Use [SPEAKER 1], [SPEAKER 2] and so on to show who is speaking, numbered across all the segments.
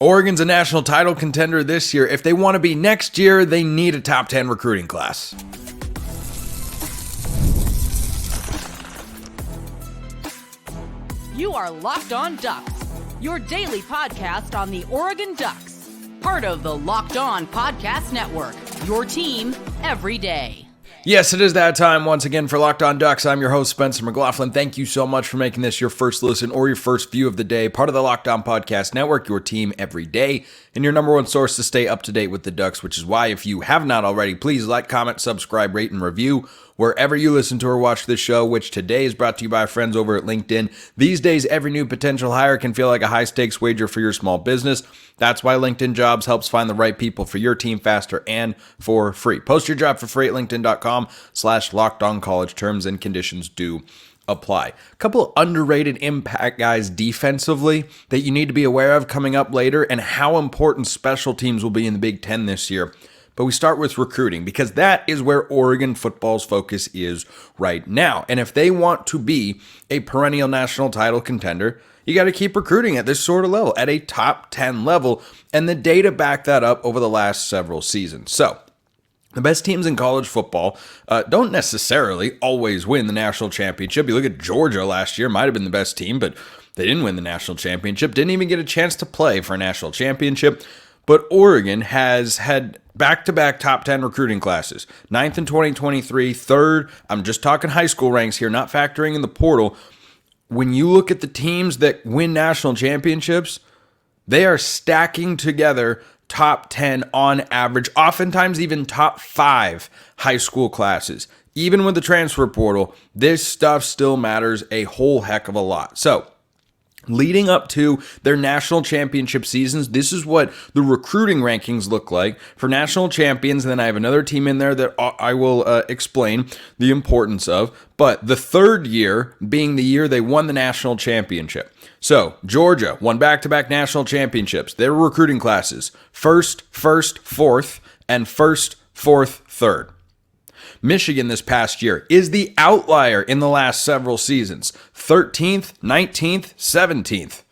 [SPEAKER 1] Oregon's a national title contender this year. If they want to be next year, they need a top 10 recruiting class.
[SPEAKER 2] You are Locked On Ducks, your daily podcast on the Oregon Ducks, part of the Locked On Podcast Network, your team every day.
[SPEAKER 1] Yes, it is that time once again for Locked On Ducks. I'm your host, Spencer McLaughlin. Thank you so much for making this your first listen or your first view of the day. Part of the Locked On Podcast Network, your team every day, and your number one source to stay up to date with the Ducks, which is why if you have not already, please like, comment, subscribe, rate, and review wherever you listen to or watch this show, which today is brought to you by our friends over at LinkedIn. These days, every new potential hire can feel like a high-stakes wager for your small business. That's why LinkedIn Jobs helps find the right people for your team faster and for free. Post your job for free at linkedin.com/lockedoncollege. Terms and conditions do apply. A couple of underrated impact guys defensively that you need to be aware of coming up later, and how important special teams will be in the Big Ten this year. But we start with recruiting because that is where Oregon football's focus is right now. And if they want to be a perennial national title contender, you got to keep recruiting at this sort of level, at a top 10 level. And the data back that up over the last several seasons. So the best teams in college football don't necessarily always win the national championship. You look at Georgia last year, might have been the best team, but they didn't win the national championship, didn't even get a chance to play for a national championship. But Oregon has had back-to-back top 10 recruiting classes. 9th in 2023, 3rd, I'm just talking high school ranks here, not factoring in the portal. When you look at the teams that win national championships, they are stacking together top 10 on average, oftentimes even top 5 high school classes. Even with the transfer portal, this stuff still matters a whole heck of a lot. So, leading up to their national championship seasons, this is what the recruiting rankings look like for national champions. And then I have another team in there that I will explain the importance of. But the third year being the year they won the national championship. So Georgia won back-to-back national championships. Their recruiting classes, first, fourth, and first, fourth, third. Michigan this past year is the outlier in the last several seasons. 13th, 19th, 17th.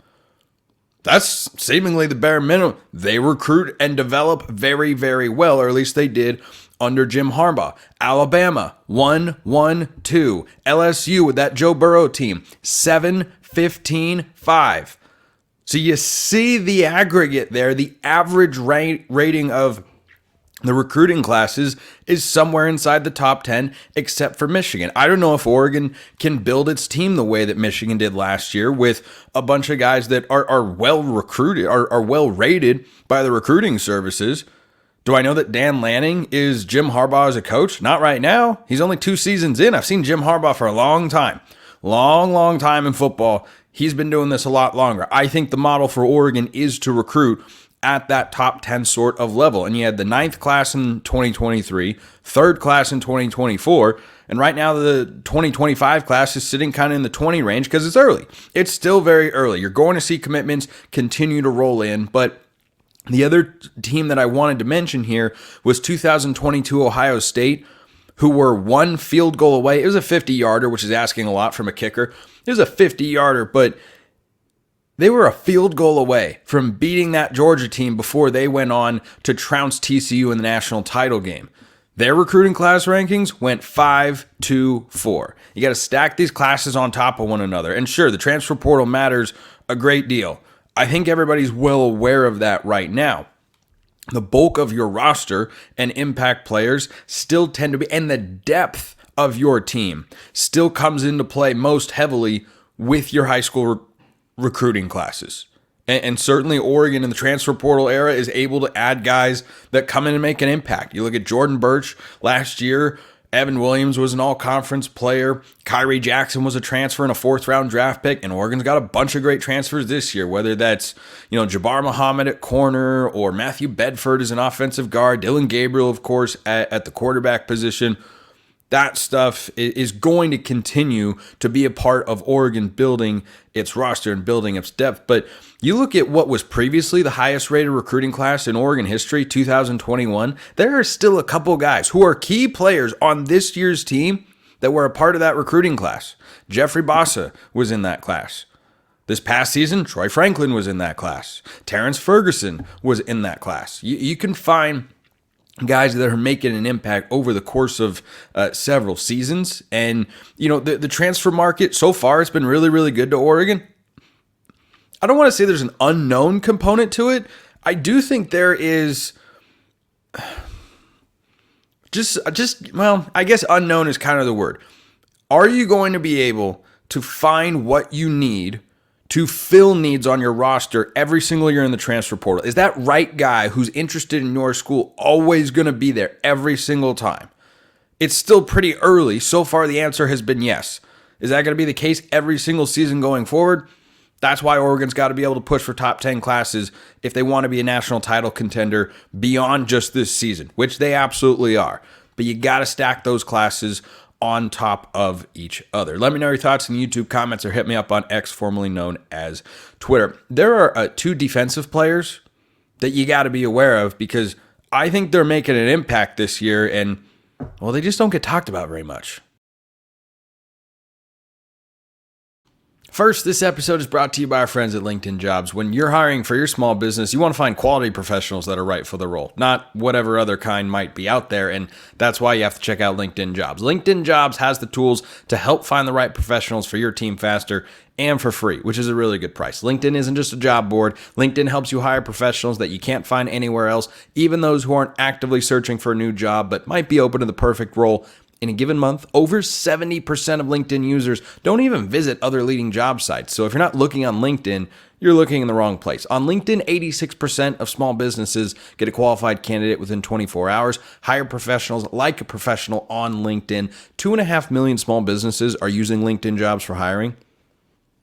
[SPEAKER 1] That's seemingly the bare minimum. They recruit and develop very, very well, or at least they did under Jim Harbaugh. Alabama, 1-1-2. LSU with that Joe Burrow team, 7-15-5. So you see the aggregate there, the average rating of the recruiting classes is somewhere inside the top 10, except for Michigan. I don't know if Oregon can build its team the way that Michigan did last year with a bunch of guys that are well recruited, are well rated by the recruiting services. Do I know that Dan Lanning is Jim Harbaugh as a coach? Not right now. He's only 2 seasons in. I've seen Jim Harbaugh for a long time. Long time in football. He's been doing this a lot longer. I think the model for Oregon is to recruit at that top 10 sort of level. And you had the 9th class in 2023, 3rd class in 2024, and right now the 2025 class is sitting kind of in the 20 range because it's early. It's still very early. You're going to see commitments continue to roll in, but the other team that I wanted to mention here was 2022 Ohio State, who were 1 field goal away. It was a 50-yarder, which is asking a lot from a kicker. It was a 50-yarder, but they were a field goal away from beating that Georgia team before they went on to trounce TCU in the national title game. Their recruiting class rankings went 5-4. You got to stack these classes on top of one another. And sure, the transfer portal matters a great deal. I think everybody's well aware of that right now. The bulk of your roster and impact players still tend to be, and the depth of your team still comes into play most heavily with your high school recruiting classes. And certainly Oregon in the transfer portal era is able to add guys that come in and make an impact. You look at Jordan Birch last year. Evan Williams was an all-conference player. Kyrie Jackson was a transfer and a 4th-round draft pick. And Oregon's got a bunch of great transfers this year, whether that's, Jabbar Muhammad at corner or Matthew Bedford as an offensive guard. Dylan Gabriel, of course, at the quarterback position. That stuff is going to continue to be a part of Oregon building its roster and building its depth. But you look at what was previously the highest rated recruiting class in Oregon history, 2021, there are still a couple guys who are key players on this year's team that were a part of that recruiting class. Jeffrey Bassa was in that class. This past season, Troy Franklin was in that class. Terrence Ferguson was in that class. You can find guys that are making an impact over the course of several seasons. And, the transfer market so far has been really, really good to Oregon. I don't want to say there's an unknown component to it. I do think there is I guess unknown is kind of the word. Are you going to be able to find what you need to fill needs on your roster every single year in the transfer portal? Is that right guy who's interested in your school always going to be there every single time? It's still pretty early. So far, the answer has been yes. Is that going to be the case every single season going forward? That's why Oregon's got to be able to push for top 10 classes if they want to be a national title contender beyond just this season, which they absolutely are. But you got to stack those classes on top of each other. Let me know your thoughts in the YouTube comments or hit me up on X, formerly known as Twitter. There are two defensive players that you got to be aware of because I think they're making an impact this year and, well, they just don't get talked about very much. First, this episode is brought to you by our friends at LinkedIn Jobs. When you're hiring for your small business, you want to find quality professionals that are right for the role, not whatever other kind might be out there, and that's why you have to check out LinkedIn Jobs. LinkedIn Jobs has the tools to help find the right professionals for your team faster and for free, which is a really good price. LinkedIn isn't just a job board. LinkedIn helps you hire professionals that you can't find anywhere else, even those who aren't actively searching for a new job but might be open to the perfect role. In a given month, over 70% of LinkedIn users don't even visit other leading job sites. So if you're not looking on LinkedIn, you're looking in the wrong place. On LinkedIn, 86% of small businesses get a qualified candidate within 24 hours. Hire professionals like a professional on LinkedIn. 2.5 million small businesses are using LinkedIn Jobs for hiring.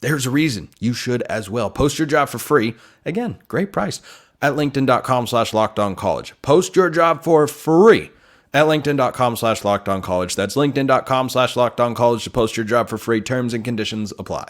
[SPEAKER 1] There's a reason you should as well. Post your job for free. Again, great price at linkedin.com/lockedoncollege. Post your job for free at linkedin.com/lockedoncollege. That's linkedin.com/lockedoncollege to post your job for free. Terms and conditions apply.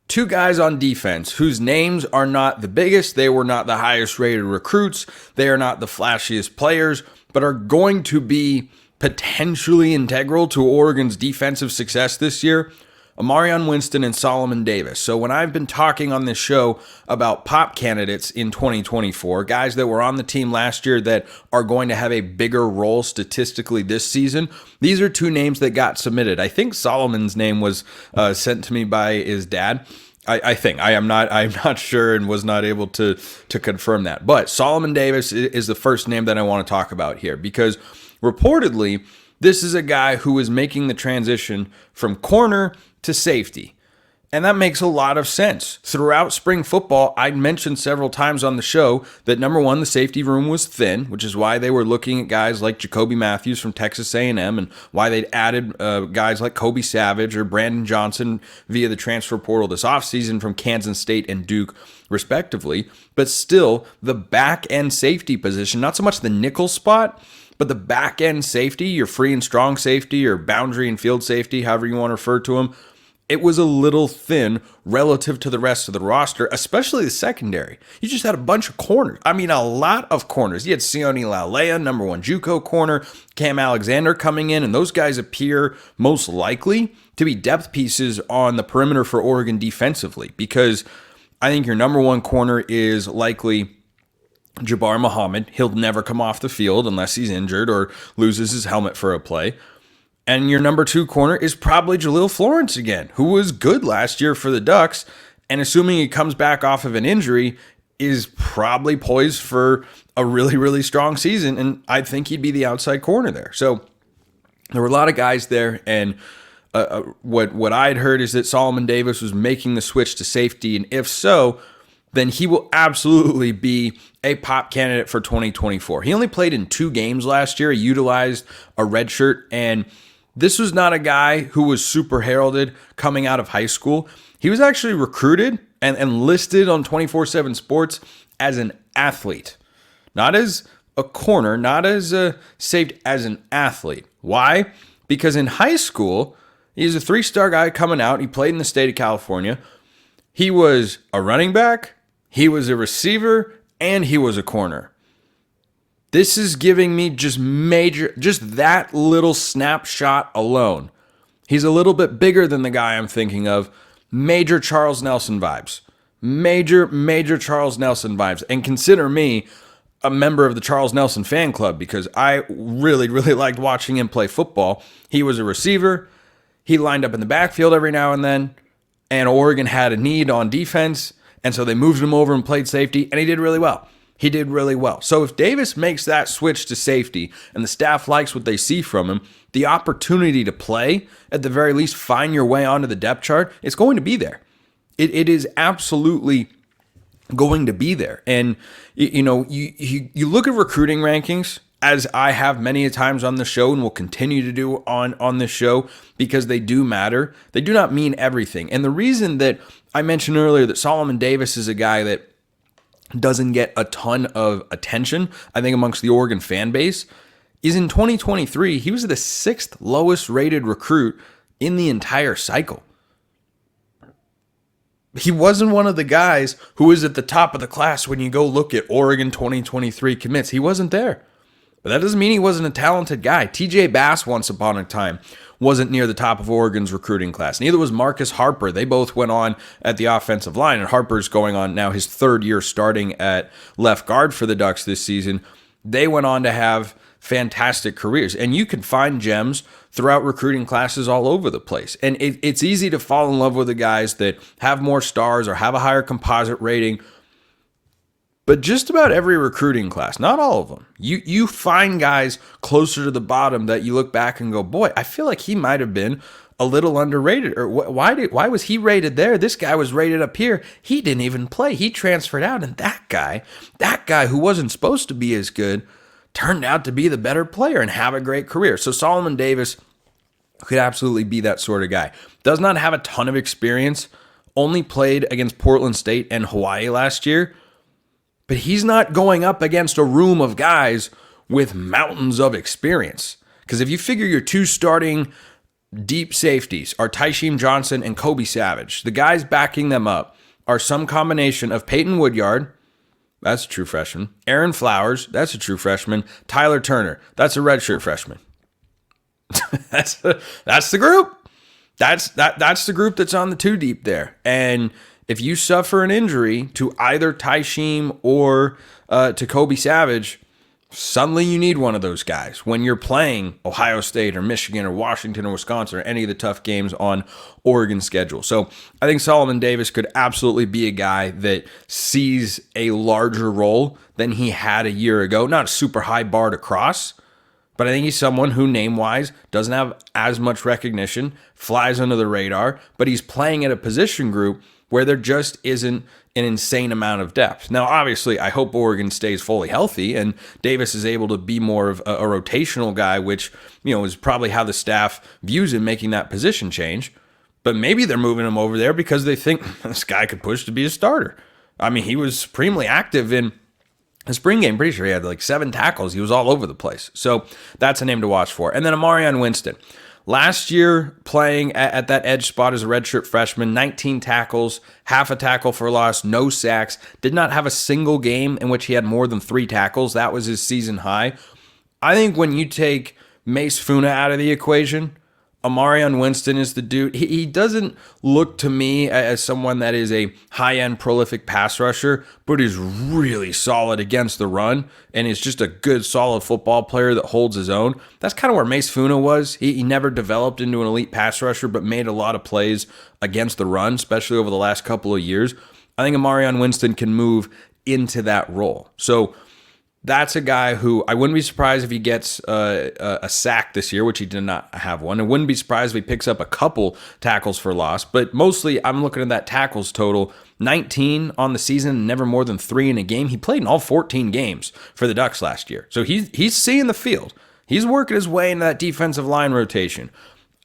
[SPEAKER 1] Two guys on defense whose names are not the biggest. They were not the highest rated recruits. They are not the flashiest players, but are going to be potentially integral to Oregon's defensive success this year. Amarion Winston and Solomon Davis. So when I've been talking on this show about pop candidates in 2024, guys that were on the team last year that are going to have a bigger role statistically this season, these are two names that got submitted. I think Solomon's name was sent to me by his dad. I'm not sure and was not able to confirm that. But Solomon Davis is the first name that I want to talk about here because reportedly this is a guy who is making the transition from corner to safety. And that makes a lot of sense. Throughout spring football, I mentioned several times on the show that number one, the safety room was thin, which is why they were looking at guys like Jacoby Matthews from Texas A&M and why they'd added guys like Kobe Savage or Brandon Johnson via the transfer portal this offseason from Kansas State and Duke, respectively. But still, the back end safety position, not so much the nickel spot, but the back end safety, your free and strong safety or boundary and field safety, however you want to refer to them, it was a little thin relative to the rest of the roster, especially the secondary. You just had a bunch of corners. I mean, a lot of corners. You had Sione Laulea, number one JUCO corner, Cam Alexander coming in, and those guys appear most likely to be depth pieces on the perimeter for Oregon defensively because I think your number one corner is likely Jabbar Muhammad. He'll never come off the field unless he's injured or loses his helmet for a play. And your number two corner is probably Jaleel Florence again, who was good last year for the Ducks, and assuming he comes back off of an injury, is probably poised for a really, really strong season, and I think he'd be the outside corner there. So there were a lot of guys there, and what I had heard is that Solomon Davis was making the switch to safety, and if so, then he will absolutely be a pop candidate for 2024. He only played in 2 games last year. He utilized a red shirt, and this was not a guy who was super heralded coming out of high school. He was actually recruited and listed on 24/7 Sports as an athlete, not as a corner, not as saved as an athlete. Why? Because in high school, he's a 3-star guy coming out. He played in the state of California. He was a running back, he was a receiver, and he was a corner. This is giving me just that little snapshot alone He's a little bit bigger than the guy I'm thinking of. Major Charles Nelson vibes. Major Charles Nelson vibes. And consider me a member of the Charles Nelson fan club because I really liked watching him play football. He was a receiver. He lined up in the backfield every now and then. And Oregon had a need on defense. And so they moved him over and played safety. And he did really well. So if Davis makes that switch to safety and the staff likes what they see from him, the opportunity to play, at the very least, find your way onto the depth chart, it's going to be there. It is absolutely going to be there. And, you look at recruiting rankings, as I have many times on the show and will continue to do on this show, because they do matter. They do not mean everything. And the reason that I mentioned earlier that Solomon Davis is a guy that doesn't get a ton of attention, I think, amongst the Oregon fan base, is in 2023, he was the 6th lowest rated recruit in the entire cycle. He wasn't one of the guys who was at the top of the class when you go look at Oregon 2023 commits. He wasn't there. But that doesn't mean he wasn't a talented guy. TJ Bass, once upon a time, wasn't near the top of Oregon's recruiting class. Neither was Marcus Harper. They both went on at the offensive line, and Harper's going on now his 3rd year starting at left guard for the Ducks this season. They went on to have fantastic careers, and you can find gems throughout recruiting classes all over the place. And it's easy to fall in love with the guys that have more stars or have a higher composite rating. But just about every recruiting class, not all of them, you find guys closer to the bottom that you look back and go, boy, I feel like he might have been a little underrated. Or why was he rated there? This guy was rated up here. He didn't even play. He transferred out. And that guy who wasn't supposed to be as good turned out to be the better player and have a great career. So Solomon Davis could absolutely be that sort of guy. Does not have a ton of experience. Only played against Portland State and Hawaii last year. But he's not going up against a room of guys with mountains of experience. Because if you figure your 2 starting deep safeties are Tysheem Johnson and Kobe Savage, the guys backing them up are some combination of Peyton Woodyard, that's a true freshman, Aaron Flowers, that's a true freshman, Tyler Turner, that's a redshirt freshman. that's the group. That's the group that's on the 2 deep there. And if you suffer an injury to either Tysheem or to Kobe Savage, suddenly you need one of those guys when you're playing Ohio State or Michigan or Washington or Wisconsin or any of the tough games on Oregon's schedule. So I think Solomon Davis could absolutely be a guy that sees a larger role than he had a year ago. Not a super high bar to cross, but I think he's someone who, name-wise, doesn't have as much recognition, flies under the radar, but he's playing at a position group where there just isn't an insane amount of depth. Now, obviously, I hope Oregon stays fully healthy and Davis is able to be more of a rotational guy, which, is probably how the staff views him making that position change. But maybe they're moving him over there because they think this guy could push to be a starter. I mean, he was supremely active in the spring game. Pretty sure he had like 7 tackles. He was all over the place. So that's a name to watch for. And then Amarion Winston. Last year, playing at that edge spot as a redshirt freshman, 19 tackles, half a tackle for loss, no sacks, did not have a single game in which he had more than 3 tackles. That was his season high. I think when you take Mace Funa out of the equation, Amarion Winston is the dude. He doesn't look to me as someone that is a high-end prolific pass rusher, but is really solid against the run and is just a good, solid football player that holds his own. That's kind of where Mace Funa was. He never developed into an elite pass rusher, but made a lot of plays against the run, especially over the last couple of years. I think Amarion Winston can move into that role. So that's a guy who I wouldn't be surprised if he gets a sack this year, which he did not have one. I wouldn't be surprised if he picks up a couple tackles for loss. But mostly, I'm looking at that tackles total. 19 on the season, never more than 3 in a game. He played in all 14 games for the Ducks last year. So he's seeing the field. He's working his way into that defensive line rotation.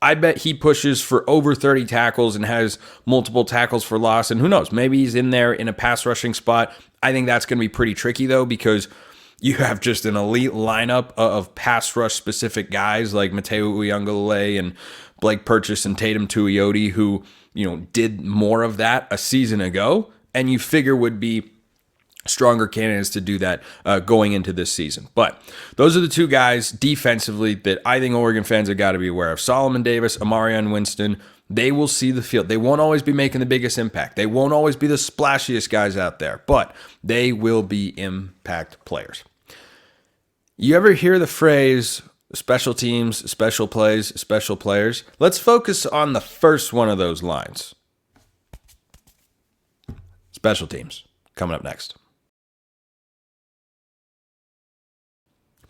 [SPEAKER 1] I bet he pushes for over 30 tackles and has multiple tackles for loss. And who knows, maybe he's in there in a pass rushing spot. I think that's going to be pretty tricky, though, because you have just an elite lineup of pass rush specific guys like Mateo Uiagalelei and Blake Purchase and Tatum Tuioti who, did more of that a season ago and you figure would be stronger candidates to do that going into this season. But those are the two guys defensively that I think Oregon fans have got to be aware of. Solomon Davis, Amarion Winston, they will see the field. They won't always be making the biggest impact. They won't always be the splashiest guys out there, but they will be impact players. You ever hear the phrase special teams, special plays, special players? Let's focus on the first one of those lines. Special teams, coming up next.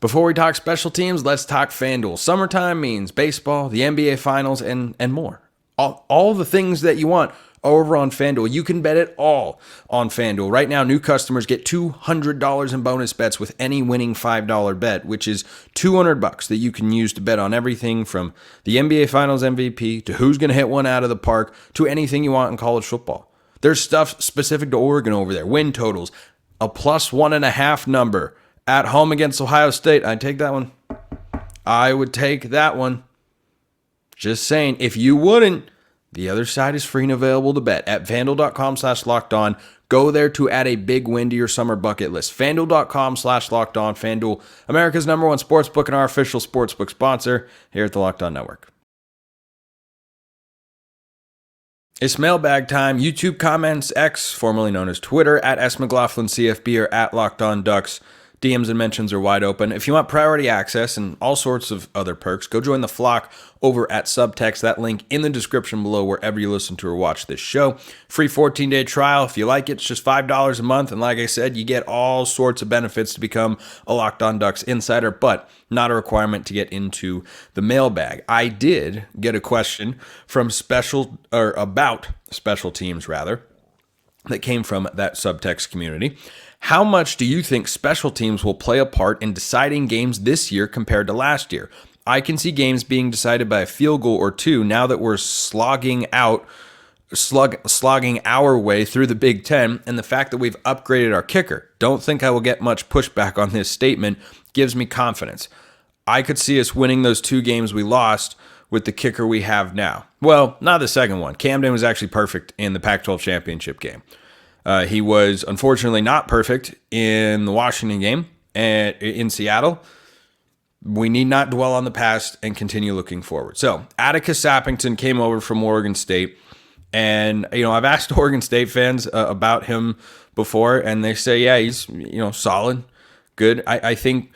[SPEAKER 1] Before we talk special teams, let's talk FanDuel. Summertime means baseball, the NBA Finals, and more. All the things that you want over on FanDuel. You can bet it all on FanDuel. Right now, new customers get $200 in bonus bets with any winning $5 bet, which is $200 that you can use to bet on everything from the NBA Finals MVP to who's going to hit one out of the park to anything you want in college football. There's stuff specific to Oregon over there. Win totals, a +1.5 number. At home against Ohio State, I'd take that one. I would take that one. Just saying, if you wouldn't, the other side is free and available to bet at FanDuel.com/lockedon. Go there to add a big win to your summer bucket list. FanDuel.com/lockedon. FanDuel, America's #1 sportsbook and our official sportsbook sponsor here at the Locked On Network. It's mailbag time. YouTube comments, X, formerly known as Twitter, at @McLaughlin CFB or at Locked On Ducks. DMs and mentions are wide open. If you want priority access and all sorts of other perks, go join the flock over at Subtext. That link in the description below wherever you listen to or watch this show. Free 14-day trial. If you like it, it's just $5 a month. And like I said, you get all sorts of benefits to become a Locked On Ducks insider, but not a requirement to get into the mailbag. I did get a question from about special teams rather, that came from that Subtext community. How much do you think special teams will play a part in deciding games this year compared to last year? I can see games being decided by a field goal or two now that we're slogging our way through the Big Ten, and the fact that we've upgraded our kicker. Don't think I will get much pushback on this statement. Gives me confidence. I could see us winning those two games we lost with the kicker we have now. Well, not the second one. Camden was actually perfect in the Pac-12 championship game. He was unfortunately not perfect in the Washington game and in Seattle. We need not dwell on the past and continue looking forward. So Atticus Sappington came over from Oregon State, and I've asked Oregon State fans about him before, and they say, yeah, he's solid, good. I think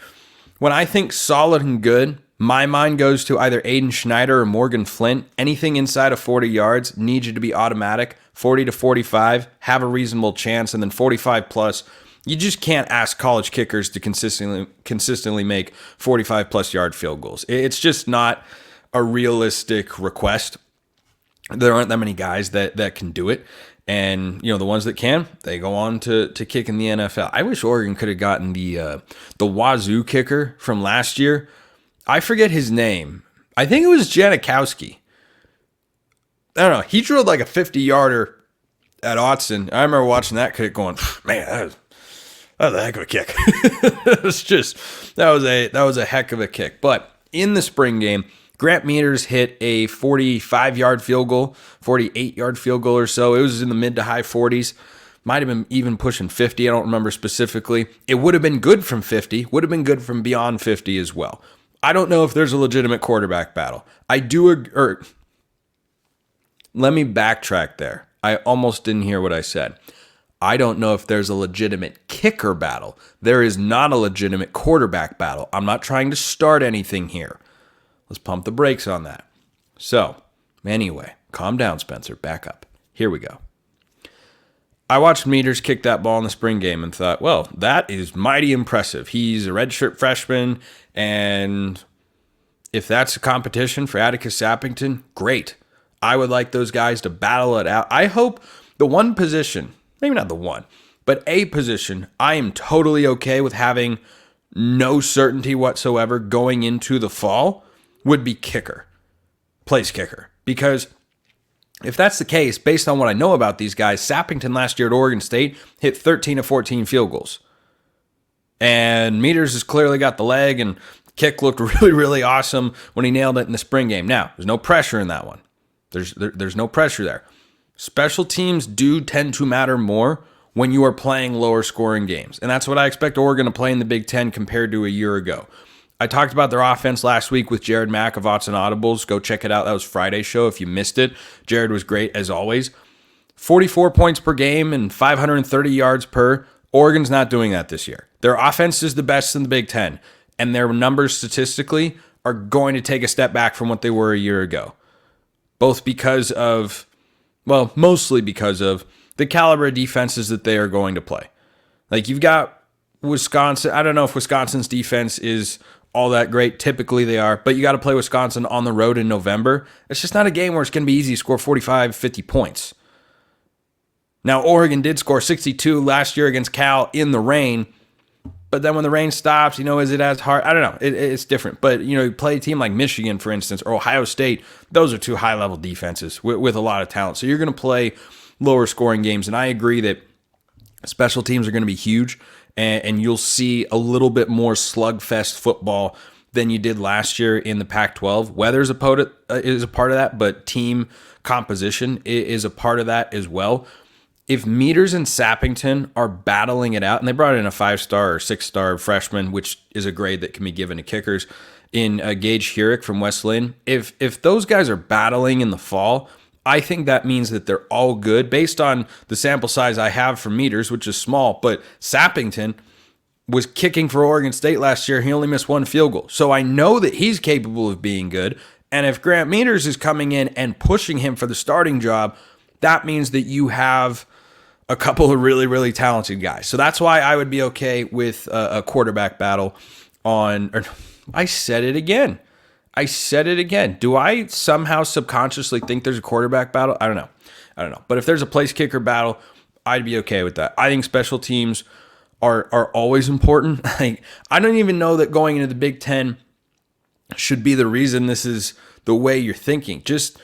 [SPEAKER 1] when I think solid and good, my mind goes to either Aiden Schneider or Morgan Flint. Anything inside of 40 yards needs you to be automatic. 40 to 45, have a reasonable chance, and then 45 plus. You just can't ask college kickers to consistently make 45 plus yard field goals. It's just not a realistic request. There aren't that many guys that can do it. And, the ones that can, they go on to kick in the NFL. I wish Oregon could have gotten the Wazoo kicker from last year. I forget his name. I think it was Janikowski. I don't know. He drilled like a 50-yarder at Autzen. I remember watching that kick going, man, that was a heck of a kick. that was a heck of a kick. But in the spring game, Grant Meters hit a 45-yard field goal, 48-yard field goal or so. It was in the mid to high 40s. Might have been even pushing 50. I don't remember specifically. It would have been good from 50. Would have been good from beyond 50 as well. I don't know if there's a legitimate quarterback battle. Let me backtrack there. I almost didn't hear what I said. I don't know if there's a legitimate kicker battle. There is not a legitimate quarterback battle. I'm not trying to start anything here. Let's pump the brakes on that. So, anyway, calm down, Spencer. Back up. Here we go. I watched Meters kick that ball in the spring game and thought, well, that is mighty impressive. He's a redshirt freshman, and if that's a competition for Atticus Sappington, great. I would like those guys to battle it out. I hope the one position, maybe not the one, but a position I am totally okay with having no certainty whatsoever going into the fall would be kicker, place kicker. Because if that's the case, based on what I know about these guys, Sappington last year at Oregon State hit 13 of 14 field goals. And Meters has clearly got the leg, and kick looked really, really awesome when he nailed it in the spring game. Now, there's no pressure in that one. There's no pressure there. Special teams do tend to matter more when you are playing lower scoring games. And that's what I expect Oregon to play in the Big Ten compared to a year ago. I talked about their offense last week with Jared Mack of Odds and Audibles. Go check it out. That was Friday's show if you missed it. Jared was great as always. 44 points per game and 530 yards per. Oregon's not doing that this year. Their offense is the best in the Big Ten, and their numbers statistically are going to take a step back from what they were a year ago. Both because of, well, mostly because of the caliber of defenses that they are going to play. Like, you've got Wisconsin. I don't know if Wisconsin's defense is all that great. Typically they are, but you got to play Wisconsin on the road in November. It's just not a game where it's going to be easy to score 45, 50 points. Now, Oregon did score 62 last year against Cal in the rain, but then when the rain stops, is it as hard? I don't know. It's different. But, you play a team like Michigan, for instance, or Ohio State. Those are two high-level defenses with a lot of talent. So you're going to play lower scoring games, and I agree that special teams are going to be huge, and you'll see a little bit more slugfest football than you did last year in the Pac-12. Weather's a part of that, but team composition is a part of that as well. If Meters and Sappington are battling it out, and they brought in a 5-star or 6-star freshman, which is a grade that can be given to kickers, in Gage Hurick from West Lynn, if those guys are battling in the fall, I think that means that they're all good based on the sample size I have for Meters, which is small. But Sappington was kicking for Oregon State last year. He only missed one field goal. So I know that he's capable of being good. And if Grant Meters is coming in and pushing him for the starting job, that means that you have a couple of really, really talented guys. So that's why I would be okay with a quarterback battle I said it again. Do I somehow subconsciously think there's a quarterback battle? I don't know. But if there's a place kicker battle, I'd be okay with that. I think special teams are always important. I don't even know that going into the Big Ten should be the reason this is the way you're thinking. Just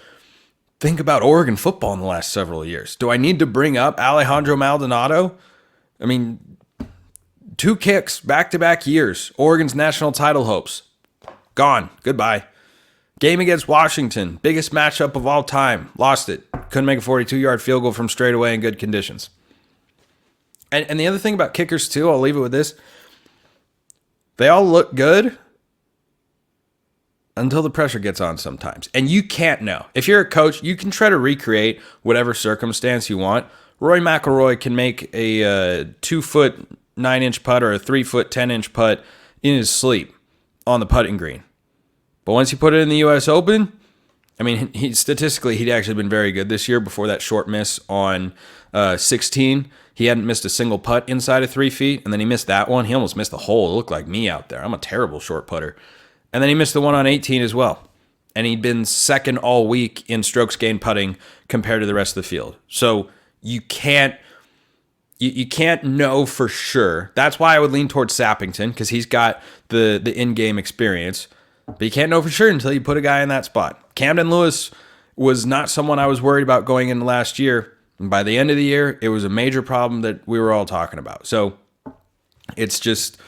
[SPEAKER 1] think about Oregon football in the last several years. Do I need to bring up Alejandro Maldonado? I mean, 2 kicks back-to-back years. Oregon's national title hopes. Gone. Goodbye. Game against Washington. Biggest matchup of all time. Lost it. Couldn't make a 42-yard field goal from straight away in good conditions. And the other thing about kickers, too, I'll leave it with this. They all look good until the pressure gets on sometimes. And you can't know. If you're a coach, you can try to recreate whatever circumstance you want. Roy McIlroy can make a 2-foot 9-inch putt or a 3-foot 10-inch putt in his sleep on the putting green. But once you put it in the U.S. Open, I mean, statistically, he'd actually been very good this year before that short miss on 16. He hadn't missed a single putt inside of 3 feet, and then he missed that one. He almost missed the hole. It looked like me out there. I'm a terrible short putter. And then he missed the one on 18 as well. And he'd been second all week in strokes gained putting compared to the rest of the field. So you can't know for sure. That's why I would lean towards Sappington, because he's got the in-game experience. But you can't know for sure until you put a guy in that spot. Camden Lewis was not someone I was worried about going into last year. And by the end of the year, it was a major problem that we were all talking about. So it's just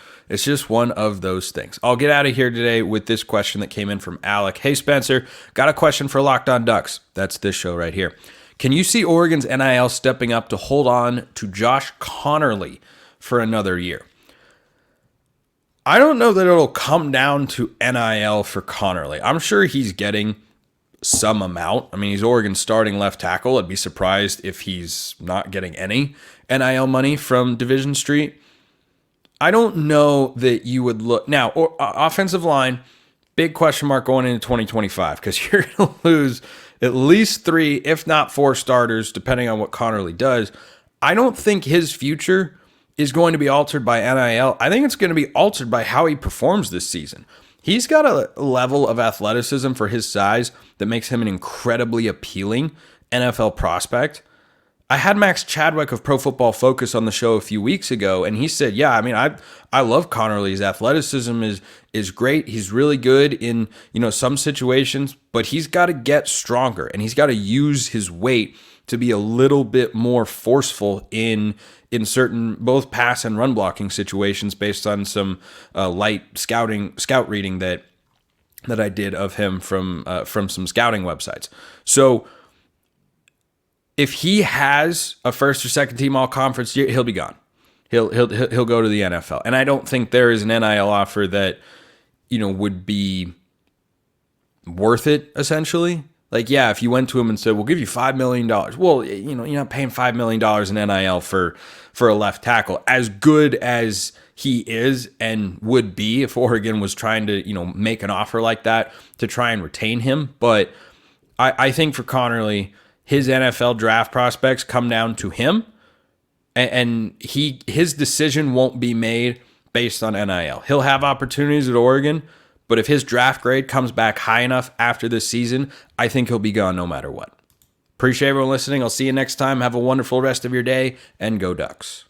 [SPEAKER 1] one of those things. I'll get out of here today with this question that came in from Alec. Hey, Spencer, got a question for Locked On Ducks. That's this show right here. Can you see Oregon's NIL stepping up to hold on to Josh Conerly for another year? I don't know that it'll come down to NIL for Conerly. I'm sure he's getting some amount. I mean, he's Oregon's starting left tackle. I'd be surprised if he's not getting any NIL money from Division Street. I don't know that you would look now. Offensive line, big question mark going into 2025, because you're going to lose at least 3, if not 4 starters, depending on what Conerly does. I don't think his future is going to be altered by NIL. I think it's going to be altered by how he performs this season. He's got a level of athleticism for his size that makes him an incredibly appealing NFL prospect. I had Max Chadwick of Pro Football Focus on the show a few weeks ago, and he said, yeah, I mean, I love Conerly. His athleticism is great. He's really good in, some situations, but he's got to get stronger, and he's got to use his weight to be a little bit more forceful in certain both pass and run blocking situations based on some light scout reading that I did of him from some scouting websites. So if he has a first or second team all conference year, he'll be gone. He'll go to the NFL. And I don't think there is an NIL offer that, would be worth it, essentially. Like, yeah, if you went to him and said, we'll give you $5 million. Well, you're not paying $5 million in NIL for a left tackle. As good as he is and would be if Oregon was trying to, make an offer like that to try and retain him. But I think for Conerly, his NFL draft prospects come down to him. And his decision won't be made based on NIL. He'll have opportunities at Oregon, but if his draft grade comes back high enough after this season, I think he'll be gone no matter what. Appreciate everyone listening. I'll see you next time. Have a wonderful rest of your day, and go Ducks.